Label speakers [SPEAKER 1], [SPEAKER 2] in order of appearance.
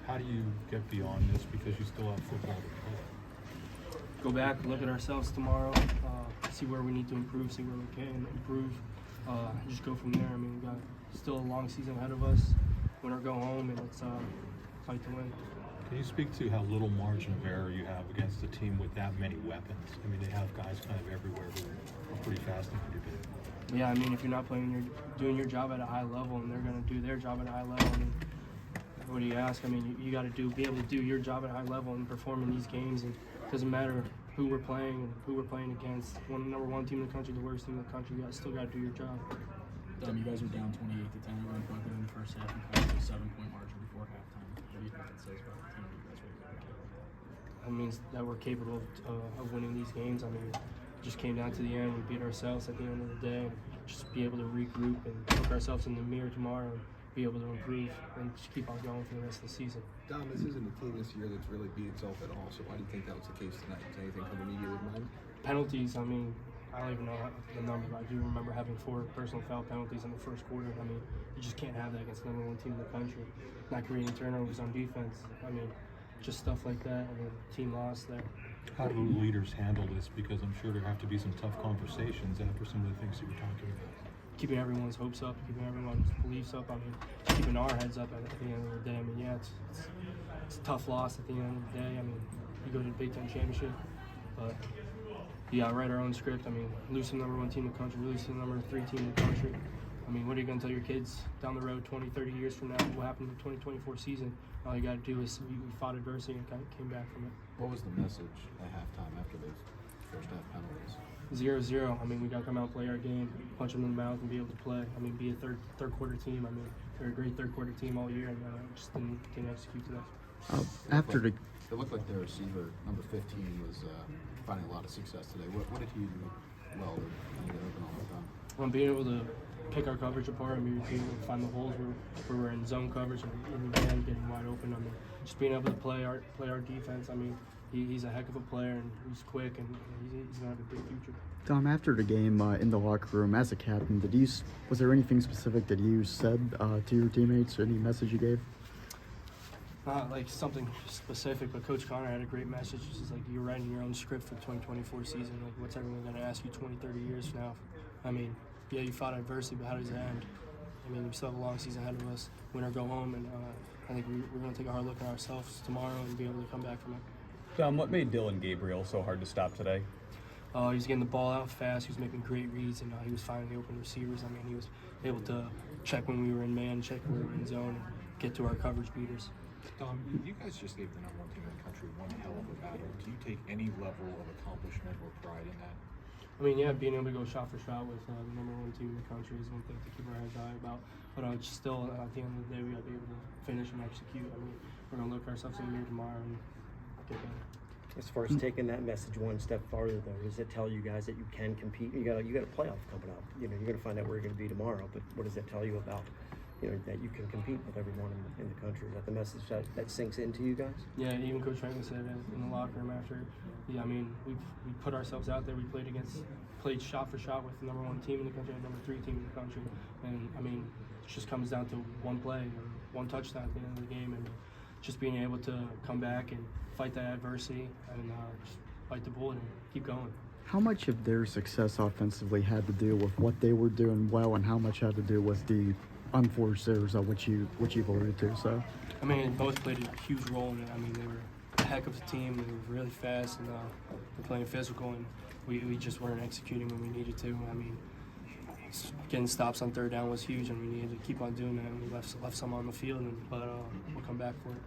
[SPEAKER 1] How do you get beyond this because you still have football to play?
[SPEAKER 2] Go back, look at ourselves tomorrow, see where we need to improve, see where we can improve, and just go from there. I mean, we got still a long season ahead of us. Win or go home, and let's fight to win.
[SPEAKER 1] Can you speak to how little margin of error you have against a team with that many weapons? I mean, they have guys kind of everywhere who are pretty fast and pretty big.
[SPEAKER 2] Yeah, I mean, if you're not doing your job at a high level, and they're going to do their job at a high level, I mean, what do you ask? I mean, you got to be able to do your job at a high level and perform in these games. And it doesn't matter who we're playing and who we're playing against. Number one team in the country, the worst team in the country. You still got to do your job.
[SPEAKER 3] You guys were down 28-10 at one point there in the first half and kind of a 7-point margin before halftime. What do you think that says about the team you guys were able to do?
[SPEAKER 2] It means that we're capable of winning these games. I mean, it just came down to the end. We beat ourselves at the end of the day. Just be able to regroup and look ourselves in the mirror tomorrow and be able to improve and just keep on going for the rest of the season.
[SPEAKER 4] Dom, this isn't a team this year that's really beat itself at all, so why do you think that was the case tonight? Does anything come immediately to mind?
[SPEAKER 2] Penalties, I mean, I don't even know the number, but I do remember having 4 personal foul penalties in the first quarter. I mean, you just can't have that against the number one team in the country. Not creating turnovers on defense. I mean, just stuff like that. I mean, team lost there.
[SPEAKER 1] How do leaders handle this? Because I'm sure there have to be some tough conversations after some of the things that you're talking about.
[SPEAKER 2] Keeping everyone's hopes up, keeping everyone's beliefs up. I mean, just keeping our heads up at the end of the day. I mean, yeah, it's a tough loss at the end of the day. I mean, you go to the Big Ten championship, but you got to write our own script. I mean, lose to the number one team in the country, lose to the number 3 team in the country. I mean, what are you going to tell your kids down the road 20, 30 years from now what happened in the 2024 season? All you got to do is we fought adversity and kind of came back from it.
[SPEAKER 4] What was the message at halftime after those first half penalties?
[SPEAKER 2] 0-0. I mean, we got to come out and play our game, punch them in the mouth, and be able to play. I mean, be a third quarter team. I mean, they're a great third quarter team all year, and just didn't execute today.
[SPEAKER 4] It looked like their receiver, number 15, was finding a lot of success today. What did he do well to get open all the time?
[SPEAKER 2] Being able to pick our coverage apart and being able to find the holes where we're in zone coverage and in the end getting wide open. I mean, just being able to play our defense. I mean, he's a heck of a player and he's quick and he's gonna have a big future.
[SPEAKER 5] Dom, after the game in the locker room, as a captain, was there anything specific that you said to your teammates? Any message you gave?
[SPEAKER 2] Not like something specific, but Coach Connor had a great message. It's like you're writing your own script for the 2024 season. Like, what's everyone going to ask you 20, 30 years from now? I mean, yeah, you fought adversity, but how does it end? I mean, we still have a long season ahead of us. Win or go home, and I think we're going to take a hard look at ourselves tomorrow and be able to come back from it.
[SPEAKER 6] Dom, what made Dylan Gabriel so hard to stop today?
[SPEAKER 2] He was getting the ball out fast. He was making great reads, and he was finding the open receivers. I mean, he was able to check when we were in man, check when we were in zone, and get to our coverage beaters.
[SPEAKER 7] Dom, you guys just gave the number one team in the country one hell of a battle. Do you take any level of accomplishment or pride in that?
[SPEAKER 2] I mean, yeah, being able to go shot for shot with the number one team in the country is one thing to keep our heads high about. But still, at the end of the day, we got to be able to finish and execute. I mean, we're going to look ourselves in the mirror tomorrow and get better.
[SPEAKER 8] As far as taking that message one step farther, though, does it tell you guys that you can compete? You got a playoff coming up. You know, you're going to find out where you're going to be tomorrow. But what does that tell you about, that you can compete with everyone in the country? Is that the message that sinks into you guys?
[SPEAKER 2] Yeah, even Coach Franklin said it in the locker room after. Yeah, I mean, we put ourselves out there. We played shot for shot with the number one team in the country and number 3 team in the country. And I mean, it just comes down to one play or one touchdown at the end of the game, and just being able to come back and fight that adversity and just bite the bullet and keep going.
[SPEAKER 5] How much of their success offensively had to do with what they were doing well, and how much had to do with the unforced errors, which you've alluded to? So,
[SPEAKER 2] I mean, both played a huge role in it. I mean, they were a heck of a team. They were really fast and they're playing physical, and we just weren't executing when we needed to. I mean, getting stops on third down was huge, and we needed to keep on doing that. And we left some on the field, but we'll come back for it.